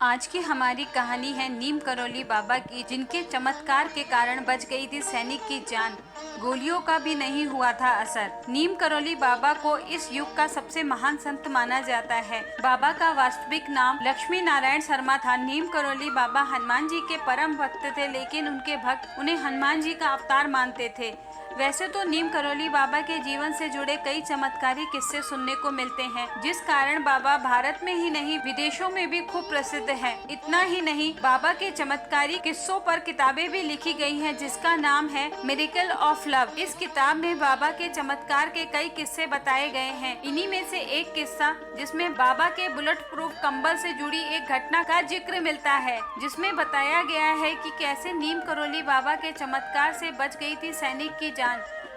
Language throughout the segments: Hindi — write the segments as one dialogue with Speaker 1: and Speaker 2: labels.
Speaker 1: आज की हमारी कहानी है नीम करौली बाबा की, जिनके चमत्कार के कारण बच गई थी सैनिक की जान। गोलियों का भी नहीं हुआ था असर। नीम करौली बाबा को इस युग का सबसे महान संत माना जाता है। बाबा का वास्तविक नाम लक्ष्मी नारायण शर्मा था। नीम करौली बाबा हनुमान जी के परम भक्त थे, लेकिन उनके भक्त उन्हें हनुमान जी का अवतार मानते थे। वैसे तो नीम करौली बाबा के जीवन से जुड़े कई चमत्कारी किस्से सुनने को मिलते हैं, जिस कारण बाबा भारत में ही नहीं विदेशों में भी खूब प्रसिद्ध है। इतना ही नहीं, बाबा के चमत्कारी किस्सों पर किताबें भी लिखी गई हैं, जिसका नाम है मिरेकल ऑफ लव। इस किताब में बाबा के चमत्कार के कई किस्से बताए गए हैं। इन्हीं में से एक किस्सा, जिसमें बाबा के बुलेट प्रूफ कंबल से जुड़ी एक घटना का जिक्र मिलता है, जिसमें बताया गया है कि कैसे नीम करौली बाबा के चमत्कार से बच गई थी सैनिक की जान।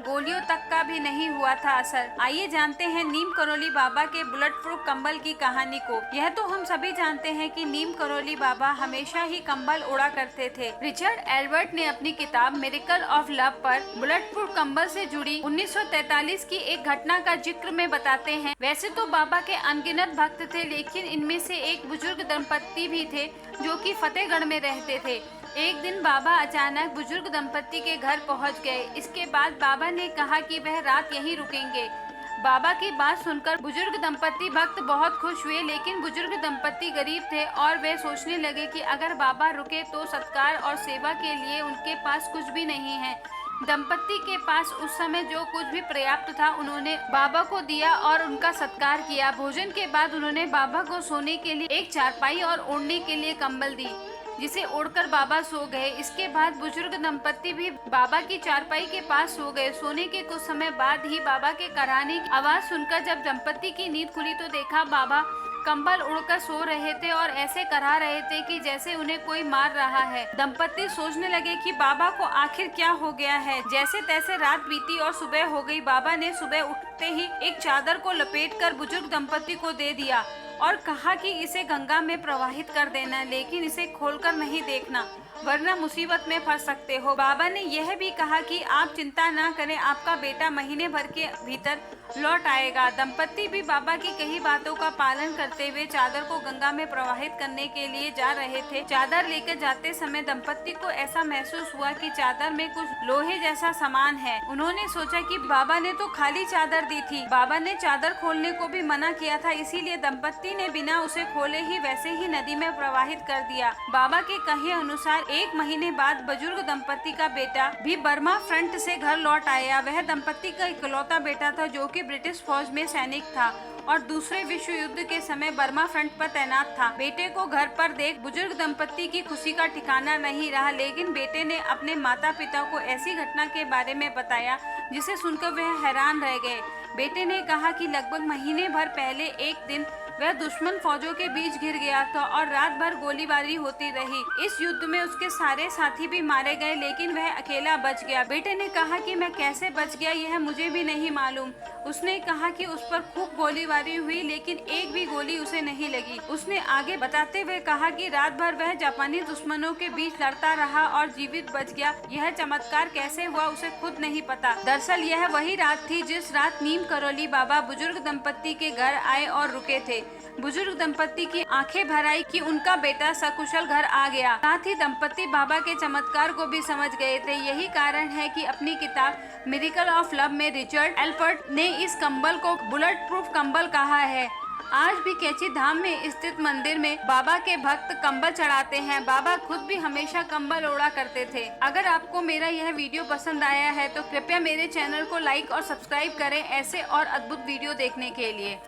Speaker 1: गोलियों तक का भी नहीं हुआ था असर। आइए जानते हैं नीम करौली बाबा के बुलेट प्रूफ कंबल की कहानी को। यह तो हम सभी जानते हैं कि नीम करौली बाबा हमेशा ही कंबल उड़ा करते थे। रिचर्ड एल्बर्ट ने अपनी किताब मिरेकल ऑफ लव पर बुलेट प्रूफ कंबल से जुड़ी 1943 की एक घटना का जिक्र में बताते हैं। वैसे तो बाबा के अनगिनत भक्त थे, लेकिन इनमें से एक बुजुर्ग दंपत्ति भी थे जो कि फतेहगढ़ में रहते थे। एक दिन बाबा अचानक बुजुर्ग दंपत्ति के घर पहुंच गए। इसके बाद बाबा ने कहा कि वह रात यहीं रुकेंगे। बाबा की बात सुनकर बुजुर्ग दंपत्ति भक्त बहुत खुश हुए, लेकिन बुजुर्ग दंपत्ति गरीब थे और वे सोचने लगे कि अगर बाबा रुके तो सत्कार और सेवा के लिए उनके पास कुछ भी नहीं है। दंपत्ति के पास उस समय जो कुछ भी पर्याप्त था उन्होंने बाबा को दिया और उनका सत्कार किया। भोजन के बाद उन्होंने बाबा को सोने के लिए एक चारपाई और ओढ़ने के लिए कंबल दी, जिसे ओढ़कर बाबा सो गए। इसके बाद बुजुर्ग दंपत्ति भी बाबा की चारपाई के पास सो गए। सोने के कुछ समय बाद ही बाबा के कराहने की आवाज सुनकर जब दंपत्ति की नींद खुली तो देखा बाबा कंबल उड़कर सो रहे थे और ऐसे करा रहे थे कि जैसे उन्हें कोई मार रहा है। दंपत्ति सोचने लगे कि बाबा को आखिर क्या हो गया है। जैसे तैसे रात बीती और सुबह हो गई। बाबा ने सुबह उठते ही एक चादर को लपेटकर बुजुर्ग दंपत्ति को दे दिया और कहा कि इसे गंगा में प्रवाहित कर देना, लेकिन इसे खोलकर नहीं देखना, वरना मुसीबत में फंस सकते हो। बाबा ने यह भी कहा कि आप चिंता ना करें, आपका बेटा महीने भर के भीतर लौट आएगा। दंपत्ति भी बाबा की कही बातों का पालन करते हुए चादर को गंगा में प्रवाहित करने के लिए जा रहे थे। चादर लेकर जाते समय दंपत्ति को ऐसा महसूस हुआ कि चादर में कुछ लोहे जैसा सामान है। उन्होंने सोचा कि बाबा ने तो खाली चादर दी थी। बाबा ने चादर खोलने को भी मना किया था, इसीलिए दंपत्ति ने बिना उसे खोले ही वैसे ही नदी में प्रवाहित कर दिया। बाबा के कहे अनुसार एक महीने बाद बुजुर्ग दंपत्ति का बेटा भी बर्मा फ्रंट से घर लौट आया। वह दंपत्ति का इकलौता बेटा था जो कि ब्रिटिश फौज में सैनिक था और दूसरे विश्व युद्ध के समय बर्मा फ्रंट पर तैनात था। बेटे को घर पर देख बुजुर्ग दंपत्ति की खुशी का ठिकाना नहीं रहा, लेकिन बेटे ने अपने माता पिता को ऐसी घटना के बारे में बताया जिसे सुनकर वह हैरान रह गए। बेटे ने कहा कि लगभग महीने भर पहले एक दिन वह दुश्मन फौजों के बीच घिर गया था और रात भर गोलीबारी होती रही। इस युद्ध में उसके सारे साथी भी मारे गए, लेकिन वह अकेला बच गया। बेटे ने कहा कि मैं कैसे बच गया यह मुझे भी नहीं मालूम। उसने कहा कि उस पर खूब गोलीबारी हुई, लेकिन एक भी गोली उसे नहीं लगी। उसने आगे बताते हुए कहा कि रात भर वह जापानी दुश्मनों के बीच लड़ता रहा और जीवित बच गया। यह चमत्कार कैसे हुआ उसे खुद नहीं पता। दरअसल यह वही रात थी जिस रात नीम करौली बाबा बुजुर्ग दंपत्ति के घर आए और रुके थे। बुजुर्ग दंपत्ति की आंखें भर आई कि उनका बेटा सकुशल घर आ गया। साथ ही दंपत्ति बाबा के चमत्कार को भी समझ गए थे। यही कारण है कि अपनी किताब मिरेकल ऑफ लव में रिचर्ड एल्बर्ट ने इस कंबल को बुलेट प्रूफ कंबल कहा है। आज भी कैची धाम में स्थित मंदिर में बाबा के भक्त कंबल चढ़ाते हैं। बाबा खुद भी हमेशा कंबल ओढ़ा करते थे। अगर आपको मेरा यह वीडियो पसंद आया है तो कृपया मेरे चैनल को लाइक और सब्सक्राइब करें ऐसे और अद्भुत वीडियो देखने के लिए।